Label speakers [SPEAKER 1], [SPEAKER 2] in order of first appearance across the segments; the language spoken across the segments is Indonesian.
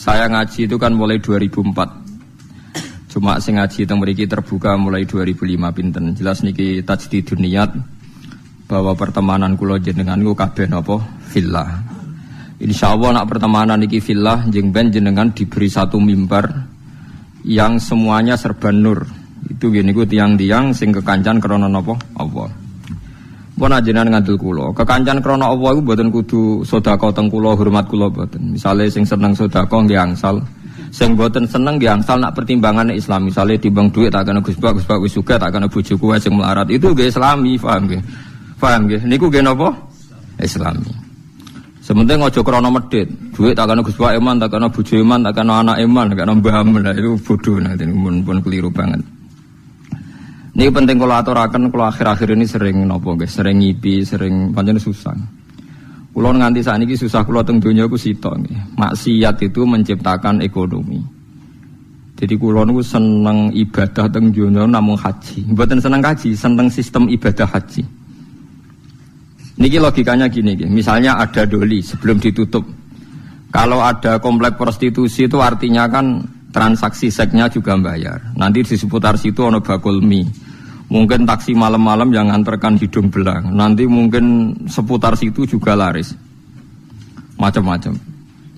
[SPEAKER 1] Saya ngaji itu kan mulai 2004. Cuma sing ngaji teng mriki terbuka mulai 2005 pinten. Jelas niki tajdidun niat bahwa pertemanan kula jenengan niku kabeh napa fillah. Insyaallah nak pertemanan niki fillah jeung ben jenengan diberi satu mimbar yang semuanya serba nur. Itu gini niku tiang-tiang sing kekancan krana napa Allah. Pun ajenengan ngandel kula. Kekancan krana Allah iku mboten kudu sedekah teng kula, hormat kula mboten. Misale sing seneng sedekah nggih angsal. Sing boten seneng nggih angsal nak pertimbangan Islam, misale timbang dhuwit tak kena Gus Pak wis sugih tak kena bojoku wae sing melarat. Itu nggih Islami, paham nggih? Paham nggih? Niku nggih napa? Islami. Sementing aja krana medhit. Dhuwit tak kena Gus Pak iman, tak kena bojo iman, tak kena anak iman, tak kena mbah iman. Itu bodoh nanti pun keliru banget. Niki penting kula aturaken, kula akhir-akhir ini sering napa nggih, sering ngipi, sering pancen susah. Kula nganti sakniki susah kula teng donya ku sitok nggih. Maksiat itu menciptakan ekonomi. Jadi kula niku seneng ibadah teng donya namung haji. Mboten seneng haji, seneng sistem ibadah haji. Niki logikanya gini nggih. Misalnya ada doli sebelum ditutup. Kalau ada komplek prostitusi itu artinya kan transaksi seksnya juga bayar. Nanti di seputar situ ana bakul mie. Mungkin taksi malam-malam yang nganterkan hidung belang. Nanti mungkin seputar situ juga laris. Macam-macam.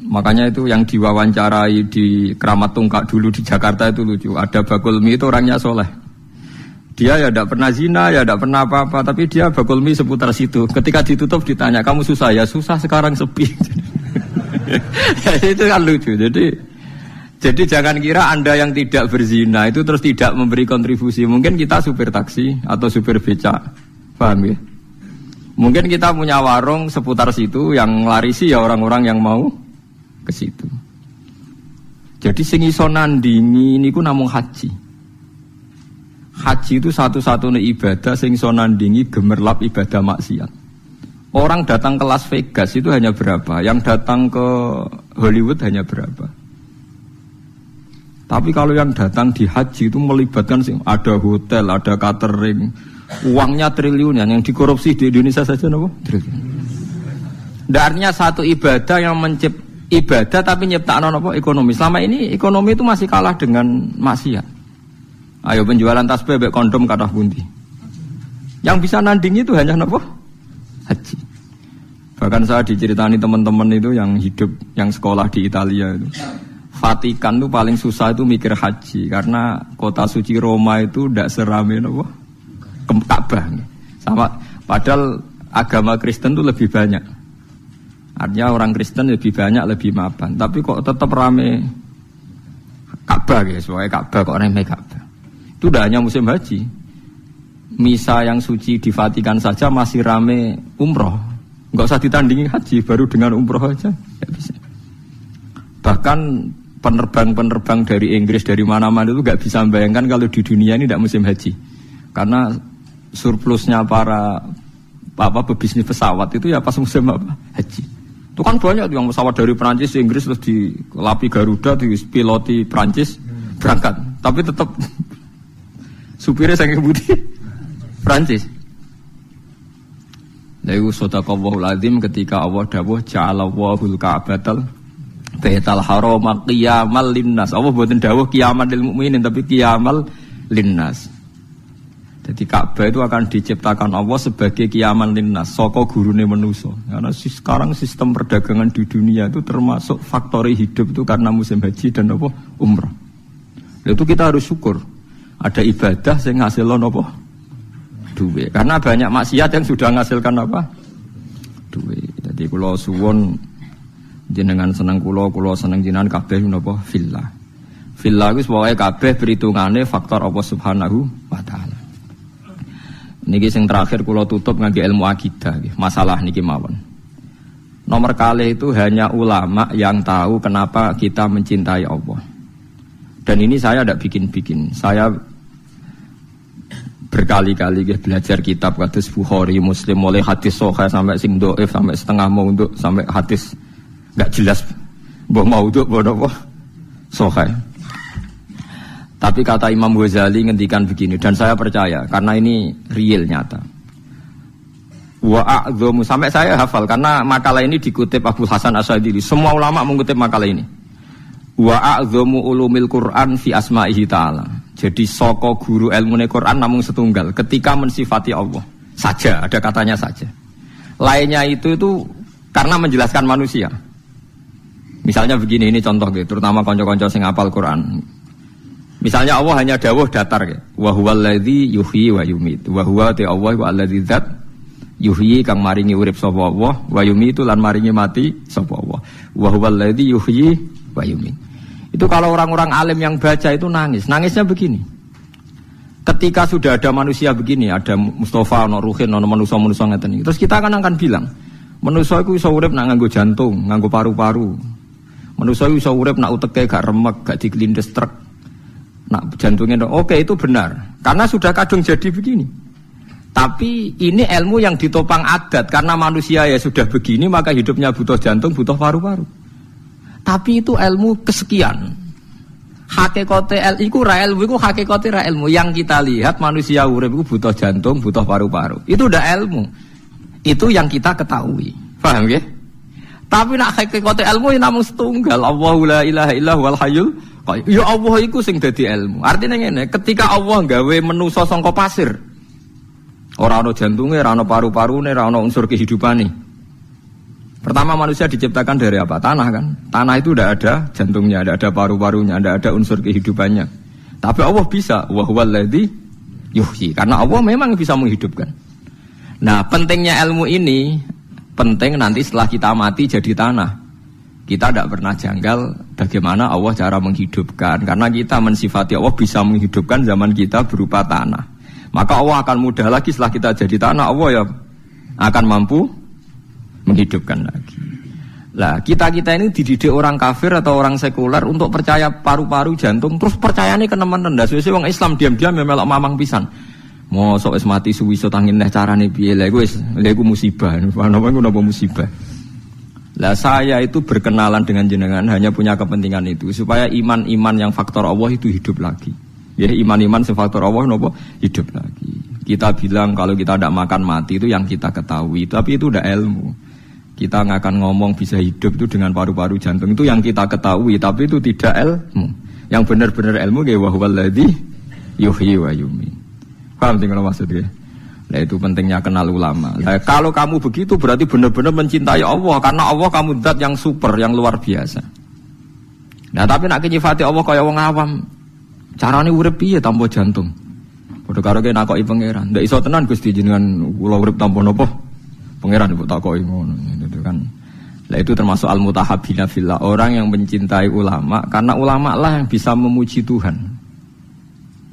[SPEAKER 1] Makanya itu yang diwawancarai di Keramat Tungkak dulu di Jakarta itu lucu. Ada bakul mie itu orangnya soleh. Dia ya tidak pernah zina, ya tidak pernah apa-apa. Tapi dia bakul mie seputar situ. Ketika ditutup ditanya, kamu susah? Ya susah, sekarang sepi. Itu kan lucu. Jadi jangan kira Anda yang tidak berzina itu terus tidak memberi kontribusi. Mungkin kita supir taksi atau supir becak, paham ya? Mungkin kita punya warung seputar situ yang larisi ya orang-orang yang mau ke situ. Jadi sing iso nandingi niku namung haji. Haji itu satu-satunya ibadah sing iso nandingi gemerlap ibadah maksiat. Orang datang ke Las Vegas itu hanya berapa? Yang datang ke Hollywood hanya berapa? Tapi kalau yang datang di haji itu melibatkan ada hotel, ada catering, uangnya triliunan yang dikorupsi di Indonesia saja nopo triliun. Artinya satu ibadah yang ibadah tapi nyiptakno nopo ekonomi. Selama ini ekonomi itu masih kalah dengan maksiat. Ayo penjualan tasbih mbek kondom kathah pundi. Yang bisa nandingi itu hanya nopo haji. Bahkan saya diceritani teman-teman itu yang hidup, yang sekolah di Italia itu. Vatikan itu paling susah itu mikir haji karena kota suci Roma itu tidak serame apa Ka'bah. Sama padahal agama Kristen itu lebih banyak. Artinya orang Kristen lebih banyak, lebih mapan. Tapi kok tetap rame Ka'bah ya, soalnya Ka'bah kok rame Ka'bah. Itu tidak hanya musim haji. Misa yang suci di Vatikan saja masih rame umroh. Enggak usah ditandingi haji, baru dengan umroh aja ya bisa. Bahkan penerbang-penerbang dari Inggris dari mana-mana itu nggak bisa membayangkan kalau di dunia ini tidak musim haji, karena surplusnya para pebisnis pesawat itu ya pas musim haji. Itu kan banyak yang pesawat dari Perancis, Inggris terus dilapi Garuda, dipiloti Perancis berangkat, tapi tetap supirnya saking putih Perancis. Lalu sadaqallahul azim ketika Allah dawuh ja'alallahul ka'batal Baitul Haram qiyamal linnas. Allah mboten dawuh qiyamal lil mukminin tapi qiyamal linnas. Jadi Ka'bah itu akan diciptakan Allah sebagai qiyamal linnas, saka gurune manusa. Karena sekarang sistem perdagangan di dunia itu termasuk faktori hidup itu karena musim haji dan apa? Umrah. Itu kita harus syukur. Ada ibadah sing ngasilno apa? Duit. Karena banyak maksiat yang sudah menghasilkan apa? Duit. Jadi kula suwun jenengan seneng kula seneng jenengan kabeh menapa fillah. Fillah wis pokoke kabeh perhitungane faktor Allah Subhanahu wa taala. Niki sing terakhir kula tutup ngangge ilmu akidah nggih. Masalah niki mawon. Nomor kali itu hanya ulama yang tahu kenapa kita mencintai Allah. Dan ini saya tidak bikin-bikin. Saya berkali-kali belajar kitab kados Bukhari, Muslim, mulai hadis sahih sampai sing dhaif, sampai setengah maudhu, sampai hadis enggak jelas mbah maudhu apa sahih. Tapi kata Imam Ghazali ngendikan begini dan saya percaya karena ini real nyata. Wa a'dhamu, sampai saya hafal karena makalah ini dikutip Abu Hasan Asy'adili. Semua ulama mengutip makalah ini. Wa a'dhamu ulumil Qur'an fi asma'ihi ta'ala. Jadi saka guru ilmune Quran namung setunggal ketika mensifati Allah. Saja, ada katanya saja. Lainnya itu karena menjelaskan manusia. Misalnya begini, ini contoh gitu, terutama kanca-kanca sing hafal Quran. Misalnya Allah hanya dawuh datar gitu. Wa huwal ladzi yuhyi wa yumit. Wa huwa ta Allah wa alladzi dzat yuhyi kang maringi urip sapa Allah, wa yumitu lan maringi mati sapa Allah. Wa huwal ladzi yuhyi wa yumit. Itu kalau orang-orang alim yang baca itu nangis. Nangisnya begini. Ketika sudah ada manusia begini, ada Mustafa, ono Ruhin, ono manusia-manusia ngeten iki. Terus kita akan bilang, manusia iku iso urip nak nganggo jantung, nganggo paru-paru. Manusia iku iso urip nak uteke gak remek, gak diklindes truk. Nak jantungnya oke, itu benar. Karena sudah kadung jadi begini. Tapi ini ilmu yang ditopang adat. Karena manusia ya sudah begini, maka hidupnya butuh jantung, butuh paru-paru. Tapi itu ilmu kesekian. Hakikate iku ra ilmu, iku hakikate ra ilmu. Yang kita lihat manusia urip iku butuh jantung, butuh paru-paru. Itu udah ilmu. Itu yang kita ketahui. Paham ya? Tapi nak hakikate ilmu ya namung setunggal. Allahu la ilaha illa huwal hayyul qayyum. Ya Allah iku sing dadi ilmu. Artinya ngene, ketika Allah gawe manusa saka pasir. Ora ana jantunge, ora ana paru-parune, ora ana unsur kehidupane. Pertama manusia diciptakan dari apa? Tanah kan? Tanah itu tidak ada jantungnya, tidak ada paru-parunya, tidak ada unsur kehidupannya. Tapi Allah bisa. Wa huwal ladzi yuhyi. Karena Allah memang bisa menghidupkan. Nah, pentingnya ilmu ini penting nanti setelah kita mati jadi tanah. Kita tidak pernah janggal bagaimana Allah cara menghidupkan. Karena kita mensifati Allah bisa menghidupkan zaman kita berupa tanah. Maka Allah akan mudah lagi setelah kita jadi tanah. Allah ya akan mampu menghidupkan lagi. Lah kita ini dididik orang kafir atau orang sekuler untuk percaya paru-paru jantung, terus percayane kenemen ndak suwe wong Islam diam-diam melok mamang pisan. Mosok wis mati suwi-suwi tangin neh carane piye lha iku musibah. Napa iku napa musibah. Lah saya itu berkenalan dengan jenengan hanya punya kepentingan itu supaya iman-iman yang faktor Allah itu hidup lagi. Ya iman-iman faktor Allah napa hidup lagi. Kita bilang kalau kita tidak makan mati itu yang kita ketahui, tapi itu udah ilmu. Kita nggak akan ngomong bisa hidup itu dengan paru-paru jantung itu yang kita ketahui, tapi itu tidak ilmu. Yang benar-benar ilmu kayak wa huwal ladzi yuhyi wa yumiit. Paham tinggal maksudnya? Nah itu pentingnya kenal ulama. Nah, kalau kamu begitu berarti benar-benar mencintai Allah karena Allah kamu zat yang super, yang luar biasa. Nah tapi nak nyifati Allah kaya wong awam, carane urip piye tanpa jantung? Padha karo kene nakoki pangeran. Ndak iso tenan Gusti jenengan kula urip tanpa napa? Pangeran ibu takoki ngono gitu kan. Lah itu termasuk al-mutahabbina fillah, orang yang mencintai ulama karena ulama lah yang bisa memuji Tuhan.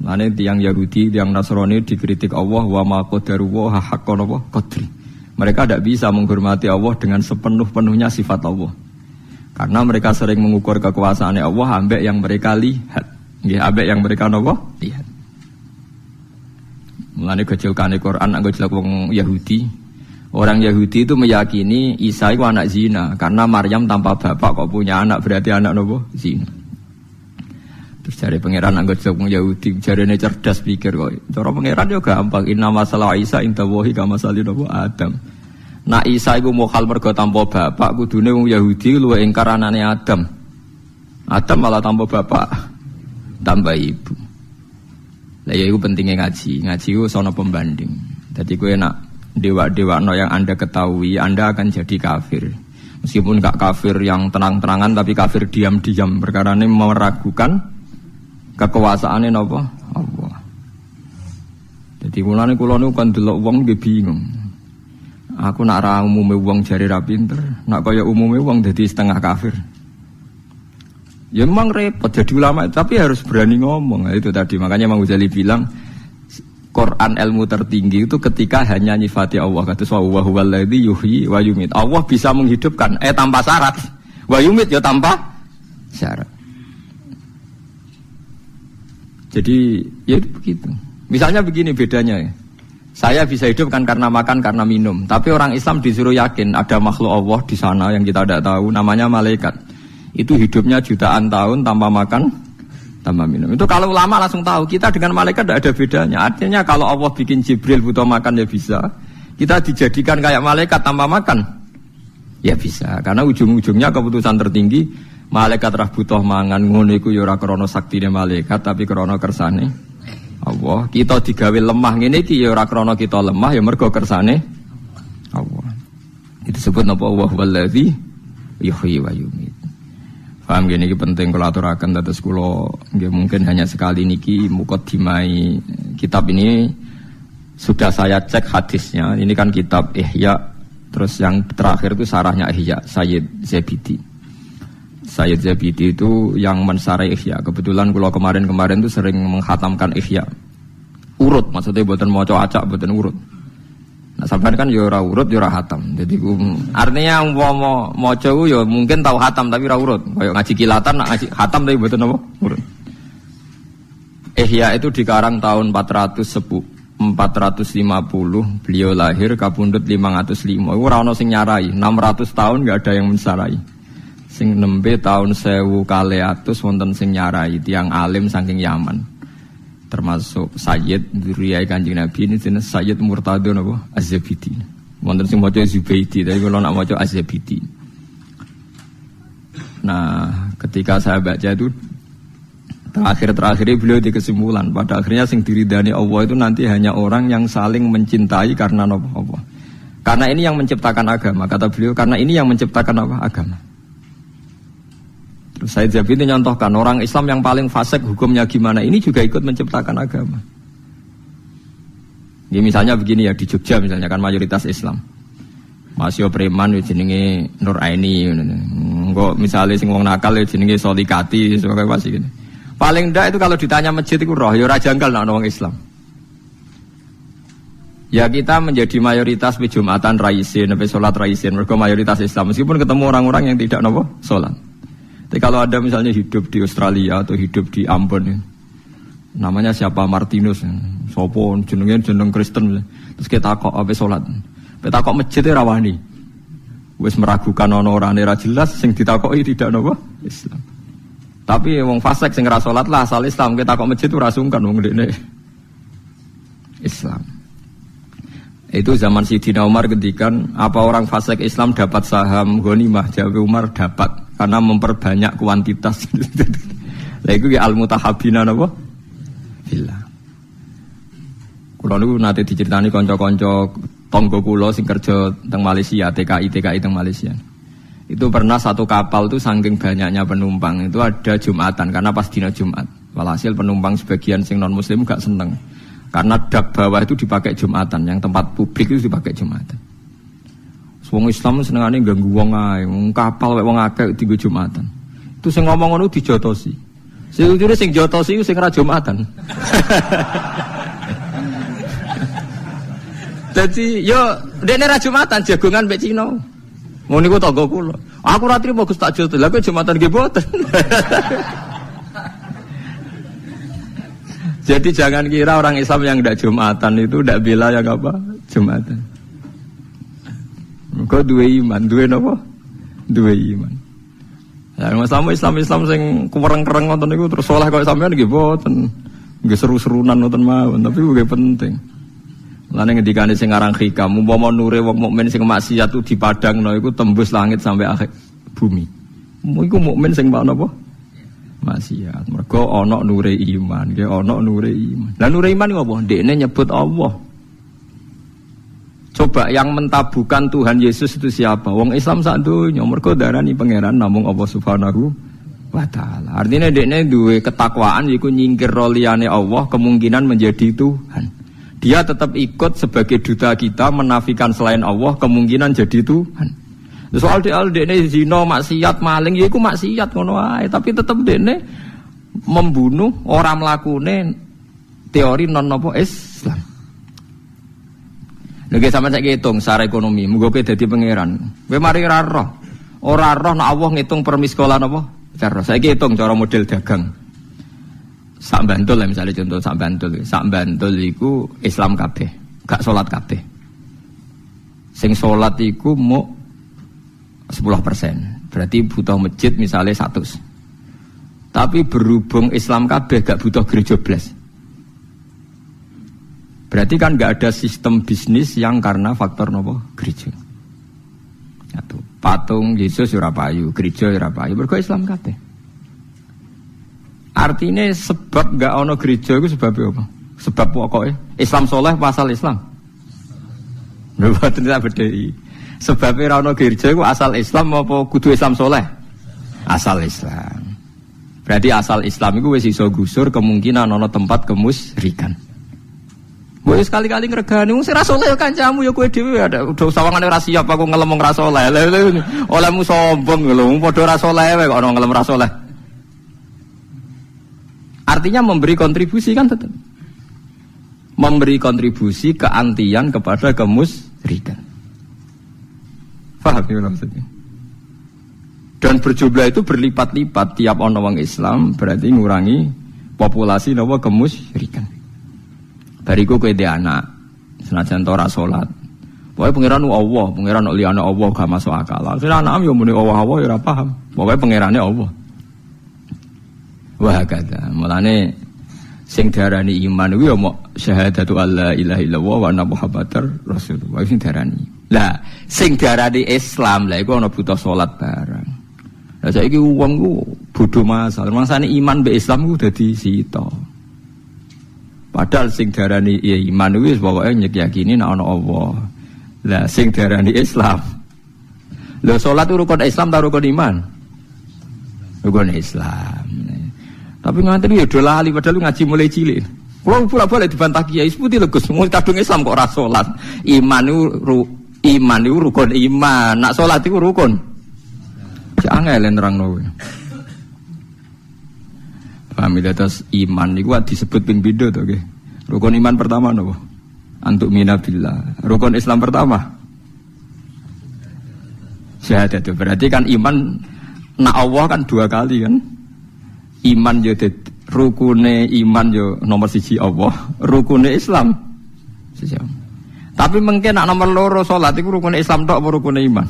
[SPEAKER 1] Mane tiyang Yahudi, tiyang Nasrani dikritik Allah wa ma qadaru wa haqqan qadri. Mereka tidak bisa menghormati Allah dengan sepenuh-penuhnya sifat Allah. Karena mereka sering mengukur kekuasaan Allah ambek yang mereka lihat. Nggih, ambek yang mereka napa? Lihat. Mulane kecilkane Quran anggo jelek wong Yahudi. Orang Yahudi itu meyakini Isa itu anak zina karena Maryam tanpa bapak kok punya anak, berarti anak nopo zina. Terus cari pangeran anggota orang Yahudi, jarene cerdas pikir kok. Cara pangeran juga gampang. Inna masalah Isa inta wahi kama salih nopo Adam. Nah Isa itu mokal mergo tanpa bapak, kudune wong Yahudi luwih ingkar anane Adam. Adam malah tanpa bapak, tambah ibu. Lah ya itu pentingnya ngaji itu sono pembanding. Jadi gue nak dewa-dewa yang Anda ketahui, Anda akan jadi kafir. Meskipun gak kafir yang tenang-tenangan, tapi kafir diam-diam. Perkara ini meragukan kekuasaannya apa? Allah. Jadi mulane kula niku kan delok wong nggih bingung. Aku nak ra umume wong jare ra pinter, nak kaya umume wong dadi setengah kafir. Ya memang repot jadi ulama, tapi harus berani ngomong. Nah, itu tadi makanya Imam Ghazali bilang Quran ilmu tertinggi itu ketika hanya nyifati Allah, kata wa huwal ladzi yuhyi wa yumiit. Allah bisa menghidupkan tanpa syarat. Wa yumiit ya tanpa syarat. Jadi ya begitu. Misalnya begini bedanya ya. Saya bisa hidup kan karena makan, karena minum. Tapi orang Islam disuruh yakin ada makhluk Allah di sana yang kita tidak tahu, namanya malaikat. Itu hidupnya jutaan tahun tanpa makan, tanpa minum. Itu kalau ulama langsung tahu, kita dengan malaikat tidak ada bedanya. Artinya kalau Allah bikin Jibril butuh makan ya bisa. Kita dijadikan kayak malaikat tanpa makan, ya bisa. Karena ujung-ujungnya keputusan tertinggi Malaikat ra butuh mangan ngono iku ya ora krana saktine malaikat tapi krana kersane Allah. Kita digawe lemah ngene iki ya ora krana kita lemah ya mergo kersane Allah. Itu disebut napa wa huwallazi yuhyi wa yumiit. Paham gini iki penting kula aturaken terus kula nggih mungkin hanya sekali niki mukadimai kitab ini sudah saya cek hadisnya. Ini kan kitab Ihya, terus yang terakhir itu sarahnya Ihya Sayyid Zabidi. Sayyid Zabidi itu yang mensarai Ihya. Kebetulan kula kemarin-kemarin itu sering menghatamkan Ihya. Urut maksudnya mboten maca acak, mboten urut. Nah, sampean kan ya ora urut ya ora hatam. Jadi artinya umpama maca ku ya mungkin tahu hatam tapi ora urut. Kayak ngaji kilatan nak ngaji hatam tapi mboten apa? Urut. Ihya itu dikarang tahun 450, beliau lahir kapundhut 505. Ora ana sing nyarai, 600 tahun enggak ada yang mensarai. Sing nembe tahun 1200 wonten sing nyarai, tiyang alim saking Yaman. Termasuk Sayyid Dzurriyyah Kanjeng Nabi ini jenis Sayyid Murtadho napa Az-Zabidi. Wonten sing maca Zubaidi, tapi kula nak maca Az-Zabidi. Nah, ketika saya baca itu terakhir beliau di kesimpulan pada akhirnya sing diridani Allah itu nanti hanya orang yang saling mencintai karena apa? Karena ini yang menciptakan agama, kata beliau, karena ini yang menciptakan apa? Agama. Sayyid Zabidi nyontohkan orang Islam yang paling fasik hukumnya gimana, ini juga ikut menciptakan agama. Ya, misalnya begini ya, di Jogja misalnya kan mayoritas Islam. Masih preman jenenge Nur Aini, engko misalnya sing wong nakal jenenge Solikati, sebagai pasti gini. Paling ndak itu kalau ditanya masjid itu roh ya ora janggal nek wong Islam. Ya kita menjadi mayoritas di Jumatan raisin, sampai sholat raisin, mereka mayoritas Islam meskipun ketemu orang-orang yang tidak nopo sholat. Tapi kalau ada misalnya hidup di Australia atau hidup di Ambon ya, namanya siapa Martinus, sopo jeneng Kristen, terus kita takok apa sholat, kita takok masjidnya rawani, wes meragukan orang ora jelas, sing ditakoki tidak nopo Islam. Tapi wong fasik sing ora salat lah asal Islam, kita takok masjid ora sungkan wong dekne Islam. Itu zaman Sidina Umar ketika apa orang fasik Islam dapat saham ghanimah, jawab Umar dapat karena memperbanyak kuantitas. Lah iku ya al-mutahabbina napa? Billah. Kula niku nate diceritani kanca-kanca tangga kula sing kerja teng Malaysia, TKI teng Malaysia. Itu pernah satu kapal itu saking banyaknya penumpang itu ada Jumatan karena pas dina Jumat. Walhasil penumpang sebagian sing non muslim gak seneng. Karena dak bawah itu dipakai Jumatan, yang tempat publik itu dipakai Jumatan. Wong Islam senengane ganggu wong ae, wong kapal wek wong akeh dienggo Jumatan. Itu sing ngomong ngono dijotosi. Sing ujure sing jotosi iku sing ora Jumatan. Dadi yo dekne ra Jumatan jagongan mek Cina. Ngono niku tangga kula. Aku ra trimo Gus tak jotos. Lah kok Jumatan nggih mboten. Jadi jangan kira orang Islam yang tidak Jumatan itu tidak bela yang apa? Jumatan. Kau dua iman, dua apa? Dua iman. Ya, Islam sing kereng-kereng ngoten niku terus salah kok sampean nggih boten. Nggih seru-serunan ngoten mawon, tapi nggih penting. Lan ngendikane sing aran hikam, umpama nure wong mukmin sing maksiat itu dipadangno iku tembus langit sampai akhir bumi. Iku mukmin sing apa? Maksiat. Mergo ana nure iman, nggih ana nure iman. Lah nure iman ngopo? Ndekne nyebut Allah. Coba yang mentabukan Tuhan Yesus itu siapa? Wong Islam sak donya mergo darani pangeran namung Allah Subhanahu wa taala. Artinya dekne duwe ketakwaan iku nyingkir liyane Allah kemungkinan menjadi Tuhan. Dia tetap ikut sebagai duta kita menafikan selain Allah kemungkinan jadi Tuhan. Soal dekne zina, maksiat, maling ya iku maksiat ngono ae, tapi tetap dekne membunuh orang mlakune teori non apa Islam. Lagi sama saya hitung secara ekonomi, muga kowe dadi pangeran. Kowe mari ora roh nek Allah ngitung permiskolan apa? Cara saya hitung cara model dagang. Sak Bantul lah misalnya contoh sak Bantul iku Islam kabeh, gak salat kabeh. Sing salat iku mau 10%. Berarti butuh masjid misalnya 100. Tapi berhubung Islam kabeh gak butuh gereja blas. Berarti kan gak ada sistem bisnis yang karena faktor nopo gereja. Satu. patung Yesus ora payu, gereja ora payu, mergo Islam kabeh. Artinya sebab enggak ono gereja iku sebab apa? Sebab pokoke Islam soleh pasal Islam. Lha boten tak bedheki. Sebab ora ono gereja iku asal Islam apa kudu Islam soleh? Asal Islam. Berarti asal Islam iku wis iso gusur kemungkinan ono tempat kemusyrikan. Kowe sekali-kali ngregani wong sing ra saleh ya kancamu ya kowe dhewe ada udah sawangane ora siap aku ngelemong ra saleh. Olehmu sombong lho, wong padha ra saleh wae kok ono ngelem ra saleh. Artinya memberi kontribusi kan tetap. Memberi kontribusi keantian kepada kemusyrikan. Paham ya maksudnya? Dan berjumlah itu berlipat-lipat tiap ono wong Islam berarti ngurangi populasi napa kemusyrikan. Bariku kowe dhe anak, senajan ora salat. Pokoke pangeran Allah, pangeran liyane Allah gak masuk akal. Akhire anak yo muni Allah ya ora paham. Pokoke pangerane Allah. Wah kata, mulane sing diarani iman iku yo mok syahadatu alla ilaha illallah wa anna muhammadar rasulullah sing diarani. Lah, sing diarani Islam lah iku ana butuh salat bareng. Lah saiki wong ku bodho masal, mangsane iman mbek Islam ku dadi sita. Padahal sing diarani ya iman wis pokoke nyekiyakini nek ana Allah. Lah sing diarani Islam. Lho salat itu rukun Islam ta rukun iman? Rukun Islam. Tapi nganti ya do lali padahal ngaji mulai cilik. Kulo pura-pura dibantah kiai seputi lho Gus, mung kadung Islam kok ora salat. Iman itu rukun iman. Nak salat iku rukun. Angel nerangno. Paham ya, terus iman itu disebut ping pindho to nggih. Rukun iman pertama napa? Antuk mina billah. Rukun Islam pertama syahadat. Berarti kan iman nak Allah kan dua kali kan. Iman yo rukune iman yo nomor 1 Allah, rukune Islam. Tapi mungkin nak nomor 2 salat iku rukune Islam tok apa rukune iman?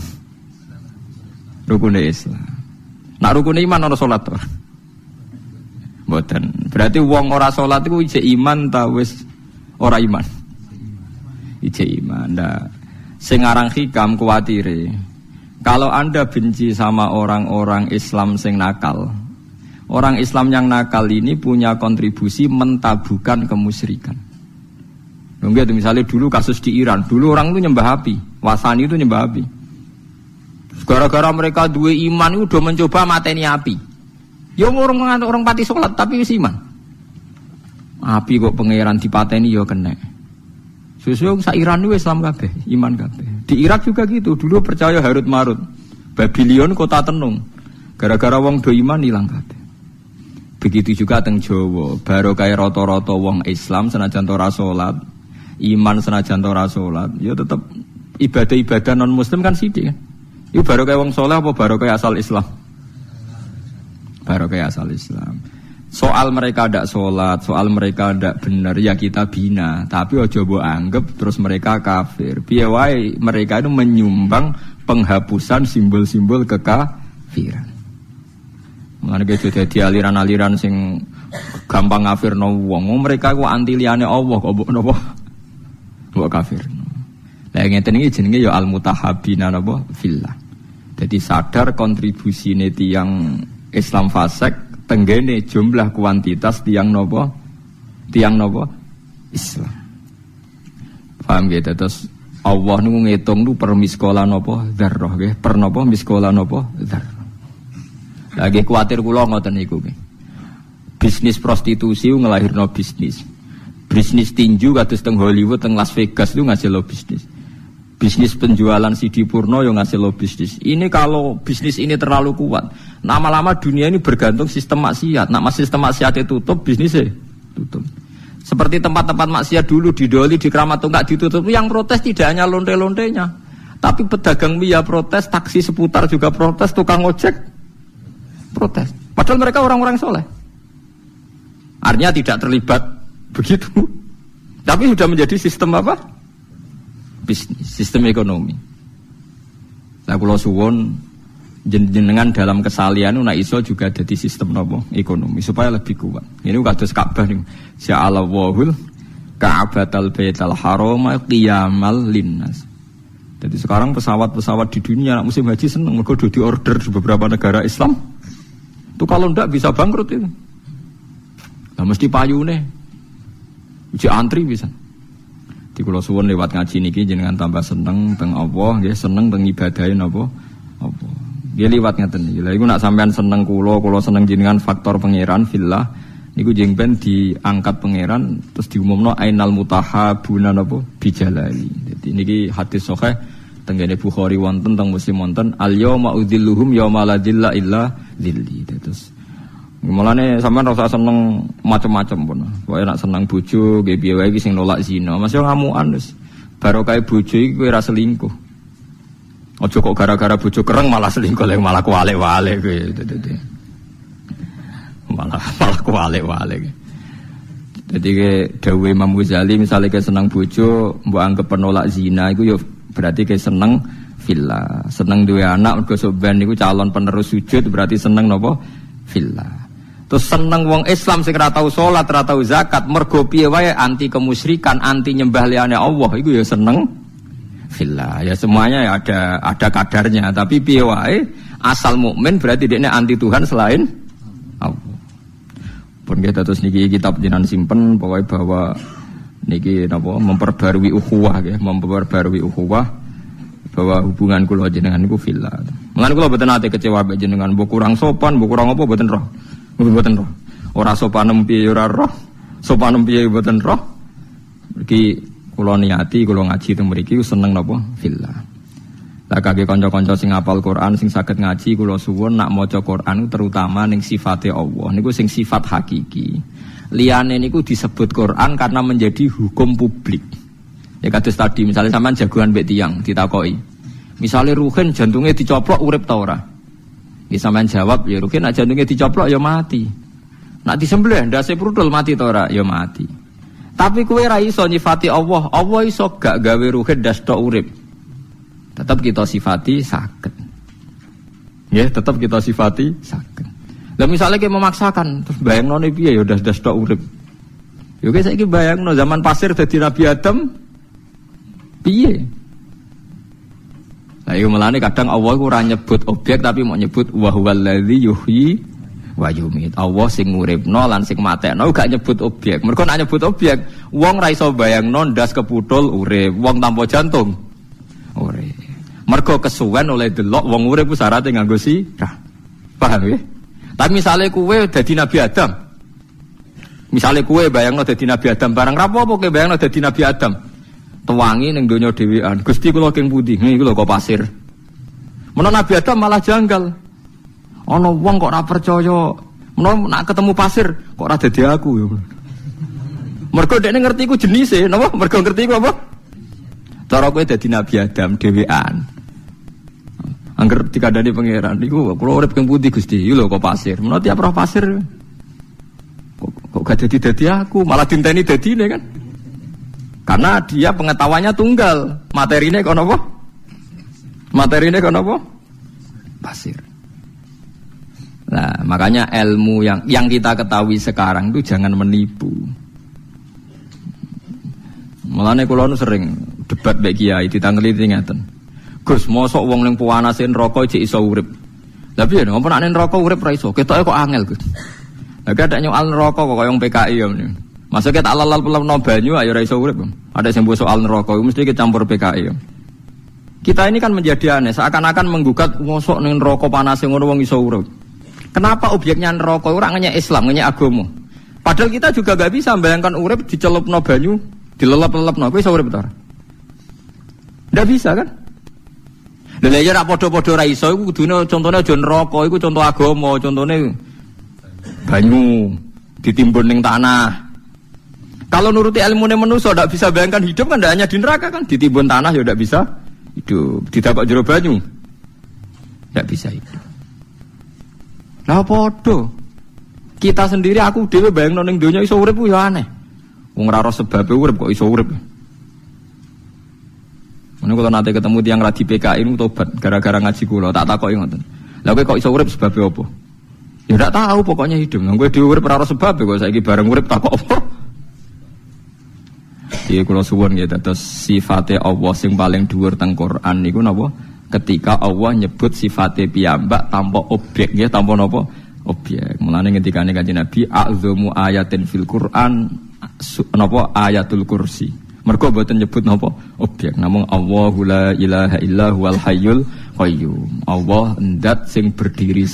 [SPEAKER 1] Rukune Islam. Nak rukune iman ana salat to. Mboten. Berarti wong ora salat iku ijek iman ta wis ora iman? Ijek iman. Nah, sing aran hikam kuwatire. Kalau Anda benci sama orang-orang Islam sing nakal. Orang Islam yang nakal ini punya kontribusi mentabukan kemusyrikan. Mungkin misalnya dulu kasus di Iran, dulu orang itu nyembah api, Wasani itu nyembah api. Gara-gara mereka dua iman itu udah mencoba mateni api. Ya orang pati sholat tapi wis iman. Api kok pangeran dipateni ya kena. Susu sak Iran itu Islam kabeh, iman kabeh. Di Irak juga gitu, dulu percaya Harut Marut. Babylon kota tenung. Gara-gara wong do iman ilang kabeh. Begitu juga teng Jawa, baru kaya rata-rata wong Islam senajan ora salat, iman senajan ora salat, ya tetep ibadah-ibadah non muslim kan sithik kan. Iku baru kaya wong saleh apa baru kaya asal Islam? Baru kaya asal Islam. Soal mereka ndak salat, soal mereka ndak bener ya kita bina, tapi aja mbok anggap terus mereka kafir. Piye wae mereka itu menyumbang penghapusan simbol-simbol kekafiran. Mulane ge dadi aliran-aliran sing gampang ngafirno wong. Mereka ku anti liyane Allah kok mbok napa? Mbok kafirno. Lah ngeten iki jenenge ya al-mutahabbina napa fillah. Jadi sadar kontribusine tiyang Islam fasik tenggene jumlah kuantitas tiyang napa? Tiyang napa? Islam. Paham gitu terus Allah niku ngitung nu per miskola napa dzarrah nggih, per napa miskola napa dzarrah. Lagi kuatir kula ngoten niku nggih. Bisnis prostitusi ngelahirno bisnis. Bisnis tinju kados teng Hollywood teng Las Vegas itu ngasilno bisnis. Bisnis penjualan CD porno yang ngasilno bisnis. Ini kalau bisnis ini terlalu kuat, lama-lama dunia ini bergantung sistem maksiat. Nak sistem maksiat itu tutup, bisnisnya tutup. Seperti tempat-tempat maksiat dulu di Doli, di Keramat Tunggak ditutup. Yang protes tidak hanya lonte-lontenya, tapi pedagang mie protes, taksi seputar juga protes, tukang ojek protes. Padahal mereka orang-orang soleh. Artinya tidak terlibat begitu. Tapi sudah menjadi sistem apa? Bisnis, sistem ekonomi. Nah kula suwun jenengan dalam kesalian nak iso juga jadi sistem apa? Ekonomi supaya lebih kuat. Ini kados Ka'bah niku. Ja'alallahul Ka'batal Baital Haram qiyamal linnas. Jadi sekarang pesawat-pesawat di dunia musim haji seneng mergo di order di beberapa negara Islam. Itu kalau ndak bisa bangkrut itu. Lah mesti payune. Uji antri bisa. Di kula suwun lewat ngaji niki jenengan tambah seneng teng Allah nggih, seneng teng ibadahe napa? Apa. Nggih liwat ngeten iki. Lah iku nak sampean seneng kula seneng jenengan faktor pangeran fillah niku jeng ben diangkat pangeran terus diumumno ainal mutahabuna napa bijalali. Dadi niki hadis sahih tenggene Bukhari wonten teng Muslim wonten al yauma udzilluhum yauma la dzilla illa dzilli. Terus mulane sampean ora usah seneng macam-macam pun. Pokoke nek seneng bojo nggih piye wae iki sing nolak zina. Mas yo ngamukan wis. Barokah bojo iki kowe ora selingkuh. Aja kok gara-gara bojo kereng malah selingkuh lek malah kuwalik-walik kowe. Malah kuwalik-walik. Jadi ke dawuh Imam Ghazali misalnya ke seneng bojo mbok anggap penolak zina iku yo berarti ke seneng fillah. Seneng duwe anak mergo soban niku calon penerus sujud berarti seneng napa? Fillah. Terus seneng wong Islam sing ora tau salat, ora tau zakat, mergo piye wae anti kemusyrikan, anti nyembah liyane Allah, iku ya seneng fillah. Ya semuanya ya ada kadarnya, tapi piye wae asal mukmin berarti dekne anti Tuhan selain Allah. Pun kita terus niki kitab jenengan simpen pokoke bahwa niki napa memperbarui ukhuwah nggih, memperbarui ukhuwah bahwa hubungan kula jenengan niku fillah. Mulane kula mboten ate kecewa mbek jenengan, mbok kurang sopan, mbok kurang apa mboten roh. Mboten roh. Ora sopan piye ora roh. Sopan piye mboten roh. Iki kula niati kula ngaji teng mriki seneng napa fillah. Lah kangge kanca-kanca sing hafal Quran sing saged ngaji kula suwun nak maca Quran terutama ning sifate Allah niku sing sifat hakiki. Liyane niku disebut Quran karena menjadi hukum publik. Ya kados tadi misalnya sampean jagoan mbek tiyang ditakoki. Misale Ruhin jantungnya dicoplok urip ta ora? Ya sampean jawab ya Ruhin nek jantungnya dicoplok ya mati. Nek disembelih ndase prudul mati ta ora? Ya mati. Tapi kowe ra iso nyifati Allah. Allah iso gak gawe Ruhin ndas tok urip. Tetap kita sifati saged. Ya, tetap kita sifati saged. Lah misalnya kita memaksakan, terus bayangno piye ya ndas tok urip. Ya guys saiki bayangno zaman pasir dadi Nabi Adam piye? Lah iku melane kadang Allah iku ora nyebut objek tapi mau nyebut wa huwallazi yuhyi wa yumit. Allah sing nguripno lan sing matekno gak nyebut objek. Mergo nek nyebut objek, wong ra iso bayangno ndas keputul urip, wong tanpa jantung urip. Mergo kesuwen oleh delok wong urip ku syaraté nganggo sirah. Paham ya? Tapi misale kowe dadi Nabi Adam. Misale kowe bayangno dadi Nabi Adam barang rapopo kowe bayangno dadi Nabi Adam. Tuwangi ning donya dhewean. Gusti kula king pundi? Niku lho kok pasir. Menawa Nabi Adam malah janggal. Ana wong kok ora percaya. Menawa nak ketemu pasir kok ora dadi aku ya. Mergo dekne ngerti iku jenise, napa? Mergo ngerti iku apa? Cara kowe dadi Nabi Adam dhewean. Angger dikandani pangeran niku kula urip king pundi Gusti? Iki lho kok pasir. Menawa tiap roh pasir kok gak dadi aku, malah dinteni dadine kan? Karena dia pengetahuannya tunggal. Materinya kok apa? Materinya kok apa? Pasir. Nah, makanya ilmu yang kita ketahui sekarang itu jangan menipu. Mulane kula nu sering debat mbek kiai ditangeli ngeten. Gus, mosok wong ning puanase neraka cek iso urip. Lah piye nek nek neraka urip ra iso? Ketoke kok angel, Gus. Lah gak nyoal neraka kok koyo PKI ya. Maksudnya tak lal-lal banyu ayo ra iso urip. Ada sing mbok soal neraka mesti kecampur PKI. Kita ini kan menjadi aneh, seakan-akan menggugat mosok ning neraka panas ngono wong iso urip. Kenapa objeknya neraka ora ngenyek Islam, ngenyek agama? Padahal kita juga gak bisa membayangkan urip dicelupno banyu, dilelep-lelepno, kowe iso urip ta? Ndak bisa kan? Lha ya rak padha-padha ra iso iku kudune contone aja neraka, iku contoh agama, contone banyu ditimbun ning tanah. Kalau nuruti ilmune manusia tidak bisa bayangkan hidup kan tidak hanya di neraka kan, ditimbun tanah ya tidak bisa hidup, didapuk jero banyu tidak bisa hidup. Lah podo kita sendiri aku dhewe bayangno ning donya iso urip ku ya aneh. Wong ora ora sebabe urip kok iso urip. Menawa kalau nanti ketemu tiyang ra di PKI nu tobat gara-gara ngaji kula tak takoki ngoten. Lah kowe kok iso urip sebabe apa? Ya ndak tahu pokoknya hidup. Nang kowe dhewe urip ora ora sebabe kok saiki bareng urip takok apa? Nggih kula suwun nggih dados sifate Allah sing paling dhuwur teng Quran niku napa? Ketika Allah nyebut sifate piyambak tanpa objek nggih, tanpa napa? Objek. Mulane ngendikane Kanjeng Nabi a'dzamu ayatin fil Quran napa ayatul kursi. Mergo mboten nyebut napa? Objek. Namung Allahu la ilaha illa huwal hayyul qayyum. Allah ndat sing berdiri